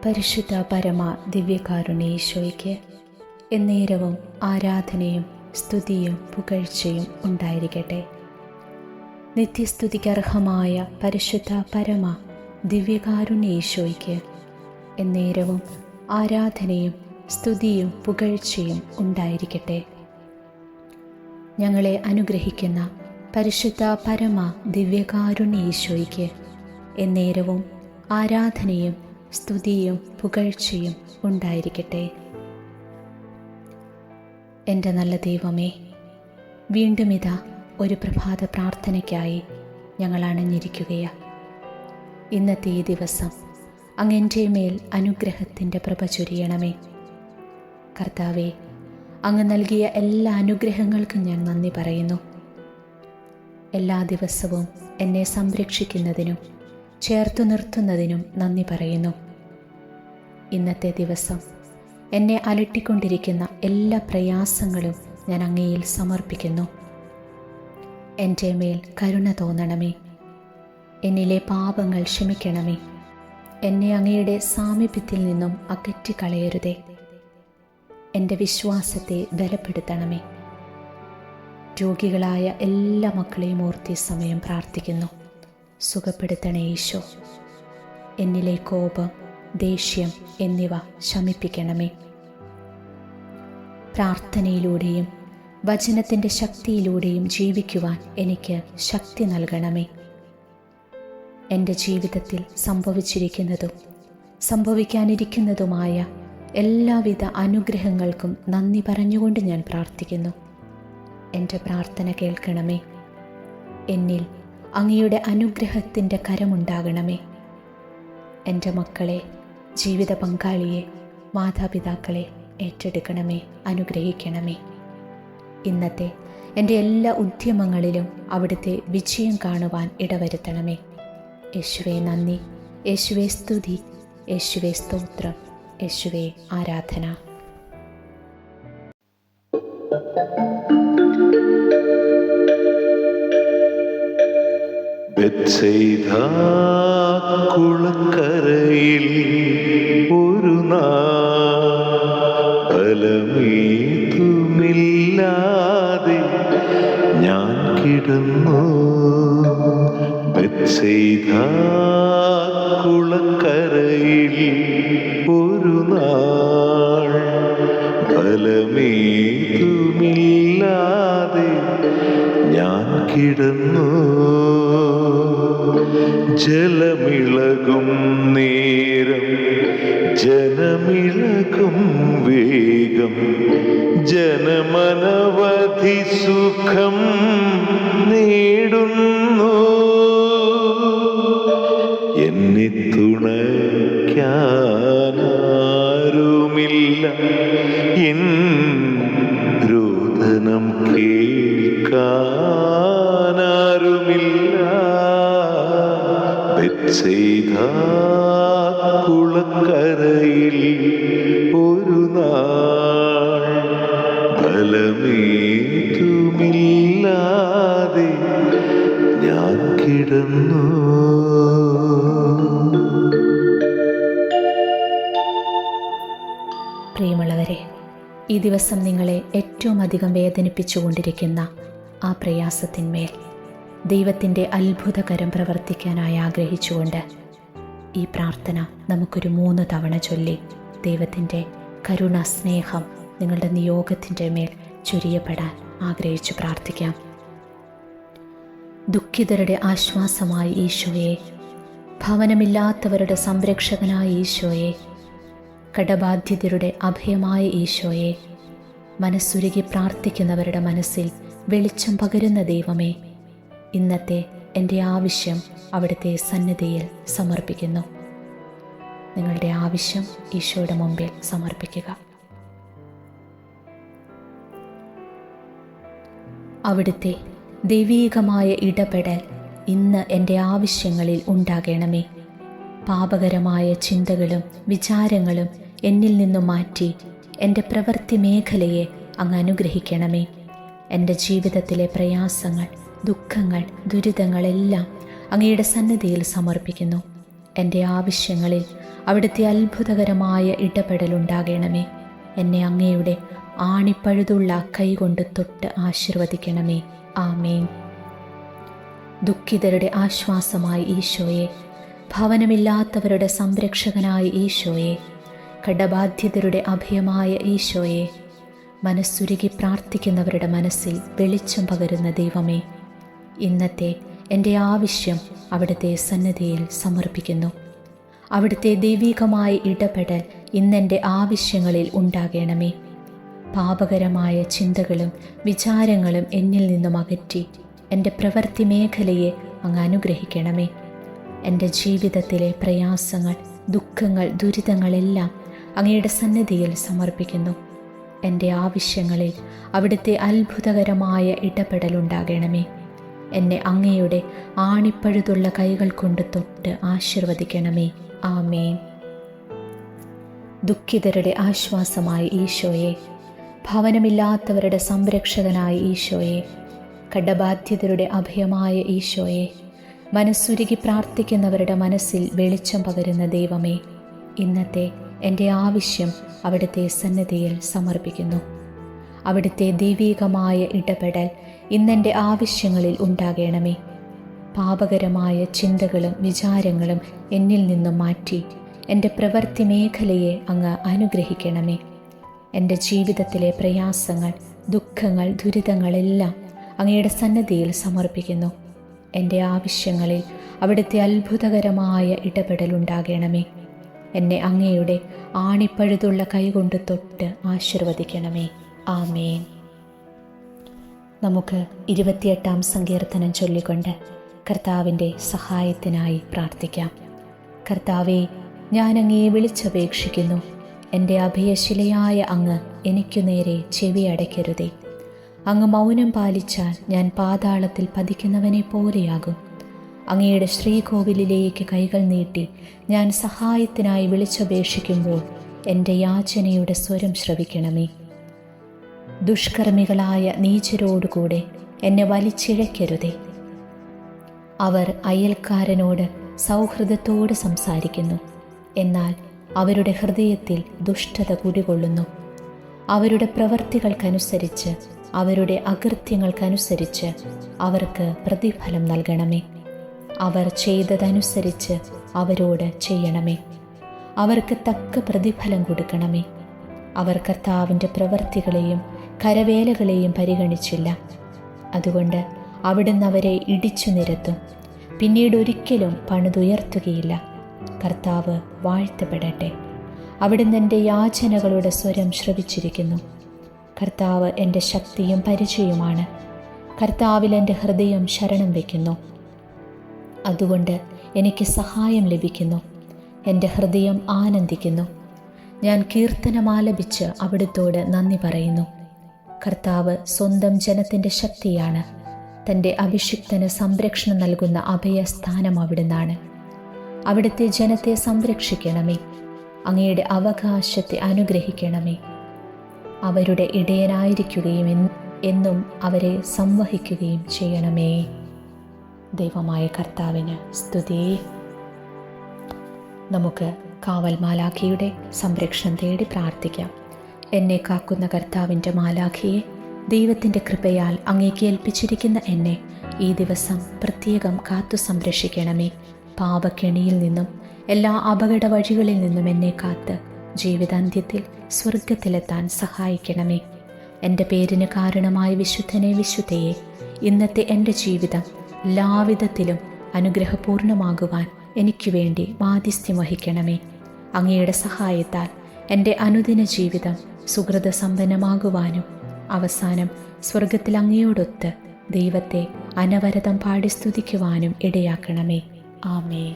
പരിശുദ്ധ പരമ ദിവ്യകാരുണ്യ ഈശോയ്ക്ക് എന്നേരവും ആരാധനയും സ്തുതിയും പുകഴ്ചയും ഉണ്ടായിരിക്കട്ടെ. നിത്യസ്തുതിക്കർഹമായ പരിശുദ്ധ പരമ ദിവ്യകാരുണ്യ ഈശോയ്ക്ക് എന്നേരവും ആരാധനയും സ്തുതിയും പുകഴ്ചയും ഉണ്ടായിരിക്കട്ടെ. ഞങ്ങളെ അനുഗ്രഹിക്കുന്ന പരിശുദ്ധ പരമ ദിവ്യകാരുണ്യ ഈശോയ്ക്ക് എന്നേരവും ആരാധനയും സ്തുതിയും പുകഴ്ചയും ഉണ്ടായിരിക്കട്ടെ. എൻ്റെ നല്ല ദൈവമേ, വീണ്ടും ഇതാ ഒരു പ്രഭാത പ്രാർത്ഥനയ്ക്കായി ഞങ്ങൾ അണഞ്ഞിരിക്കുകയാണ്. ഇന്നത്തെ ഈ ദിവസം അങ്ങ് എൻ്റെ മേൽ അനുഗ്രഹത്തിൻ്റെ പ്രഭ ചൊരിയണമേ. കർത്താവേ, അങ്ങ് നൽകിയ എല്ലാ അനുഗ്രഹങ്ങൾക്കും ഞാൻ നന്ദി പറയുന്നു. എല്ലാ ദിവസവും എന്നെ സംരക്ഷിക്കുന്നതിനും ചേർത്തു നിർത്തുന്നതിനും നന്ദി പറയുന്നു. ഇന്നത്തെ ദിവസം എന്നെ അലട്ടിക്കൊണ്ടിരിക്കുന്ന എല്ലാ പ്രയാസങ്ങളും ഞാൻ അങ്ങയിൽ സമർപ്പിക്കുന്നു. എൻ്റെ മേൽ കരുണ തോന്നണമേ. എന്നിലെ പാപങ്ങൾ ക്ഷമിക്കണമേ. എന്നെ അങ്ങയുടെ സാമീപ്യത്തിൽ നിന്നും അകറ്റിക്കളയരുതേ. എൻ്റെ വിശ്വാസത്തെ ബലപ്പെടുത്തണമേ. രോഗികളായ എല്ലാ മക്കളെയും ഓർത്തി സമയം പ്രാർത്ഥിക്കുന്നു. സുഖപ്പെടുത്തണേ ഈശോ. എന്നിലെ കോപം, ദേഷ്യം എന്നിവ ശമിപ്പിക്കണമേ. പ്രാർത്ഥനയിലൂടെയും വചനത്തിൻ്റെ ശക്തിയിലൂടെയും ജീവിക്കുവാൻ എനിക്ക് ശക്തി നൽകണമേ. എൻ്റെ ജീവിതത്തിൽ സംഭവിച്ചിരിക്കുന്നതും സംഭവിക്കാനിരിക്കുന്നതുമായ എല്ലാവിധ അനുഗ്രഹങ്ങൾക്കും നന്ദി പറഞ്ഞുകൊണ്ട് ഞാൻ പ്രാർത്ഥിക്കുന്നു. എൻ്റെ പ്രാർത്ഥന കേൾക്കണമേ. എന്നിൽ അങ്ങയുടെ അനുഗ്രഹത്തിൻ്റെ കരമുണ്ടാകണമേ. എൻ്റെ മക്കളെ, ജീവിത പങ്കാളിയെ, മാതാപിതാക്കളെ ഏറ്റെടുക്കണമേ, അനുഗ്രഹിക്കണമേ. ഇന്നത്തെ എൻ്റെ എല്ലാ ഉദ്യമങ്ങളിലും അവിടുത്തെ വിജയം കാണുവാൻ ഇടവരുത്തണമേ. യേശുവേ നന്ദി, യേശുവേ സ്തുതി, യേശുവേ സ്തോത്രം, യേശുവേ ആരാധന. ബെത്സയിദാ കുളക്കരയിൽ ഒരു ഫലമേതുമില്ലാതെ ഞാൻ കിടന്നു. ബെത്സയിദാ കുളക്കരയിൽ ഒരു ഫലമേതുമില്ലാതെ ഞാൻ കിടന്നു. ജലമിളകും നേരം ജനമിളകും വേഗം ജനമനവധി സുഖം നേടുന്നു. എന്നെ തുണയ്ക്കാനാരുമില്ല, എൻ രോദനം കേൾക്കാനാരുമില്ല. ബെത്സയിദാ കുളക്കരയിൽ ഒരു ഫലമേതുമില്ലാതെ ഞാൻ കിടന്നു. പ്രിയമുള്ളവരെ, ഈ ദിവസം നിങ്ങളെ ഏറ്റവും അധികം വേദനിപ്പിച്ചുകൊണ്ടിരിക്കുന്ന ആ പ്രയാസത്തിന്മേൽ ദൈവത്തിൻ്റെ അത്ഭുതകരം പ്രവർത്തിക്കാനായി ആഗ്രഹിച്ചുകൊണ്ട് ഈ പ്രാർത്ഥന നമുക്കൊരു 3 തവണ ചൊല്ലി ദൈവത്തിൻ്റെ കരുണ, സ്നേഹം നിങ്ങളുടെ നിയോഗത്തിൻ്റെ മേൽ ചൊരിയപ്പെടാൻ ആഗ്രഹിച്ചു പ്രാർത്ഥിക്കാം. ദുഃഖിതരുടെ ആശ്വാസമായ ഈശോയെ, ഭവനമില്ലാത്തവരുടെ സംരക്ഷകനായ ഈശോയെ, കടബാധ്യതരുടെ അഭയമായ ഈശോയെ, മനസ്സുരുകി പ്രാർത്ഥിക്കുന്നവരുടെ മനസ്സിൽ വെളിച്ചം പകരുന്ന ദൈവമേ, ഇന്നത്തെ എൻ്റെ ആവശ്യം അവിടുത്തെ സന്നിധിയിൽ സമർപ്പിക്കുന്നു. നിങ്ങളുടെ ആവശ്യം ഈശോയുടെ മുമ്പിൽ സമർപ്പിക്കുക. അവിടുത്തെ ദൈവീകമായ ഇടപെടൽ ഇന്ന് എൻ്റെ ആവശ്യങ്ങളിൽ ഉണ്ടാകണമേ. പാപകരമായ ചിന്തകളും വിചാരങ്ങളും എന്നിൽ നിന്നും മാറ്റി എൻ്റെ പ്രവൃത്തി മേഖലയെ അങ്ങ് അനുഗ്രഹിക്കണമേ. എൻ്റെ ജീവിതത്തിലെ പ്രയാസങ്ങൾ, ദുഃഖങ്ങൾ, ദുരിതങ്ങളെല്ലാം അങ്ങയുടെ സന്നിധിയിൽ സമർപ്പിക്കുന്നു. എൻ്റെ ആവശ്യങ്ങളിൽ അവിടുത്തെ അത്ഭുതകരമായ ഇടപെടലുണ്ടാകണമേ. എന്നെ അങ്ങയുടെ ആണിപ്പഴുതുള്ള കൈകൊണ്ട് തൊട്ട് ആശീർവദിക്കണമേ. ആമേൻ. ദുഃഖിതരുടെ ആശ്വാസമായി ഈശോയെ, ഭവനമില്ലാത്തവരുടെ സംരക്ഷകനായ ഈശോയെ, കടബാധ്യതരുടെ അഭയമായ ഈശോയെ, മനസ്സുരുകി പ്രാർത്ഥിക്കുന്നവരുടെ മനസ്സിൽ വെളിച്ചം പകരുന്ന ദൈവമേ, ഇന്നത്തെ എൻ്റെ ആവശ്യം അവിടുത്തെ സന്നിധിയിൽ സമർപ്പിക്കുന്നു. അവിടുത്തെ ദൈവികമായ ഇടപെടൽ ഇന്നെൻ്റെ ആവശ്യങ്ങളിൽ ഉണ്ടാകണമേ. പാപകരമായ ചിന്തകളും വിചാരങ്ങളും എന്നിൽ നിന്നും അകറ്റി എൻ്റെ പ്രവൃത്തി മേഖലയെ അങ്ങ് അനുഗ്രഹിക്കണമേ. എൻ്റെ ജീവിതത്തിലെ പ്രയാസങ്ങൾ, ദുഃഖങ്ങൾ, ദുരിതങ്ങളെല്ലാം അങ്ങയുടെ സന്നിധിയിൽ സമർപ്പിക്കുന്നു. എൻ്റെ ആവശ്യങ്ങളിൽ അവിടുത്തെ അത്ഭുതകരമായ ഇടപെടലുണ്ടാകണമേ. എന്നെ അങ്ങയുടെ ആണിപ്പഴുതുള്ള കൈകൾ കൊണ്ട് തൊട്ട് ആശീർവദിക്കണമേ. ആമേൻ. ദുഃഖിതരുടെ ആശ്വാസമായ ഈശോയെ, ഭവനമില്ലാത്തവരുടെ സംരക്ഷകനായ ഈശോയെ, കടബാധ്യതരുടെ അഭയമായ ഈശോയെ, മനസ്സുരുകി പ്രാർത്ഥിക്കുന്നവരുടെ മനസ്സിൽ വെളിച്ചം പകരുന്ന ദൈവമേ, ഇന്നത്തെ എൻ്റെ ആവശ്യം അവിടുത്തെ സന്നിധിയിൽ സമർപ്പിക്കുന്നു. അവിടുത്തെ ദൈവികമായ ഇടപെടൽ ഇന്നെൻ്റെ ആവശ്യങ്ങളിൽ ഉണ്ടാകണമേ. പാപകരമായ ചിന്തകളും വിചാരങ്ങളും എന്നിൽ നിന്നും മാറ്റി എൻ്റെ പ്രവൃത്തി മേഖലയെ അങ്ങ് അനുഗ്രഹിക്കണമേ. എൻ്റെ ജീവിതത്തിലെ പ്രയാസങ്ങൾ, ദുഃഖങ്ങൾ, ദുരിതങ്ങളെല്ലാം അങ്ങയുടെ സന്നിധിയിൽ സമർപ്പിക്കുന്നു. എൻ്റെ ആവശ്യങ്ങളിൽ അവിടുത്തെ അത്ഭുതകരമായ ഇടപെടലുണ്ടാകണമേ. എന്നെ അങ്ങയുടെ ആണിപ്പഴുതുള്ള കൈകൊണ്ട് തൊട്ട് ആശീർവദിക്കണമേ. ആമേൻ. നമുക്ക് 28-ാം സങ്കീർത്തനം ചൊല്ലിക്കൊണ്ട് കർത്താവിൻ്റെ സഹായത്തിനായി പ്രാർത്ഥിക്കാം. കർത്താവേ, ഞാൻ അങ്ങയെ വിളിച്ചപേക്ഷിക്കുന്നു. എൻ്റെ അഭയശിലയായ അങ്ങ് എനിക്കു നേരെ ചെവി അടയ്ക്കരുതേ. അങ്ങ് മൗനം പാലിച്ചാൽ ഞാൻ പാതാളത്തിൽ പതിക്കുന്നവനെ പോലെയാകും. അങ്ങയുടെ ശ്രീകോവിലിലേക്ക് കൈകൾ നീട്ടി ഞാൻ സഹായത്തിനായി വിളിച്ചപേക്ഷിക്കുമ്പോൾ എൻ്റെ യാചനയുടെ സ്വരം ശ്രവിക്കണമേ. ദുഷ്കർമ്മികളായ നീചരോടുകൂടെ എന്നെ വലിച്ചിഴക്കരുതേ. അവർ അയൽക്കാരനോട് സൗഹൃദത്തോട് സംസാരിക്കുന്നു, എന്നാൽ അവരുടെ ഹൃദയത്തിൽ ദുഷ്ടത കുടികൊള്ളുന്നു. അവരുടെ പ്രവൃത്തികൾക്കനുസരിച്ച്, അവരുടെ അകൃത്യങ്ങൾക്കനുസരിച്ച് അവർക്ക് പ്രതിഫലം നൽകണമേ. അവർ ചെയ്തതനുസരിച്ച് അവരോട് ചെയ്യണമേ. അവർക്ക് തക്ക പ്രതിഫലം കൊടുക്കണമേ. അവർ കർത്താവിൻ്റെ പ്രവൃത്തികളെയും കരവേലകളെയും പരിഗണിച്ചില്ല. അതുകൊണ്ട് അവിടുന്ന് അവരെ ഇടിച്ചു നിരത്തും, പിന്നീട് ഒരിക്കലും പണിതുയർത്തുകയില്ല. കർത്താവ് വാഴ്ത്തപ്പെടട്ടെ. അവിടുന്ന് എൻ്റെ യാചനകളുടെ സ്വരം ശ്രവിച്ചിരിക്കുന്നു. കർത്താവ് എൻ്റെ ശക്തിയും പരിചയവുമാണ്. കർത്താവിൽ എൻ്റെ ഹൃദയം ശരണം വയ്ക്കുന്നു. അതുകൊണ്ട് എനിക്ക് സഹായം ലഭിക്കുന്നു. എൻ്റെ ഹൃദയം ആനന്ദിക്കുന്നു. ഞാൻ കീർത്തനമാലപിച്ച് അവിടുത്തോട് നന്ദി പറയുന്നു. കർത്താവ് സ്വന്തം ജനത്തിൻ്റെ ശക്തിയാണ്. തൻ്റെ അഭിഷിക്തന് സംരക്ഷണം നൽകുന്ന അഭയസ്ഥാനം അവിടുന്നാണ്. അവിടുത്തെ ജനത്തെ സംരക്ഷിക്കണമേ. അങ്ങയുടെ അവകാശത്തെ അനുഗ്രഹിക്കണമേ. അവരുടെ ഇടയനായിരിക്കുകയും എന്നും അവരെ സംവഹിക്കുകയും ചെയ്യണമേ. ദൈവമായ കർത്താവിന് സ്തുതി. നമുക്ക് കാവൽ മാലാഖയുടെ സംരക്ഷണം തേടി പ്രാർത്ഥിക്കാം. എന്നെ കാക്കുന്ന കർത്താവിൻ്റെ മാലാഖയെ, ദൈവത്തിൻ്റെ കൃപയാൽ അങ്ങേക്ക് ഏൽപ്പിച്ചിരിക്കുന്ന എന്നെ ഈ ദിവസം പ്രത്യേകം കാത്തു സംരക്ഷിക്കണമേ. പാപക്കെണിയിൽ നിന്നും എല്ലാ അപകട വഴികളിൽ നിന്നും എന്നെ കാത്ത് ജീവിതാന്ത്യത്തിൽ സ്വർഗത്തിലെത്താൻ സഹായിക്കണമേ. എൻ്റെ പേരിന് കാരണമായ വിശുദ്ധനെ, വിശുദ്ധയെ, ഇന്നത്തെ എൻ്റെ ജീവിതം എല്ലാവിധത്തിലും അനുഗ്രഹപൂർണമാകുവാൻ എനിക്ക് വേണ്ടി മാധ്യസ്ഥ്യം വഹിക്കണമേ. അങ്ങയുടെ സഹായത്താൽ എൻ്റെ അനുദിന ജീവിതം സുഹൃതസമ്പന്നമാകുവാനും അവസാനം സ്വർഗത്തിൽ അങ്ങയോടൊത്ത് ദൈവത്തെ അനവരതം പാടി സ്തുതിക്കുവാനും ഇടയാക്കണമേ. ആമേൻ.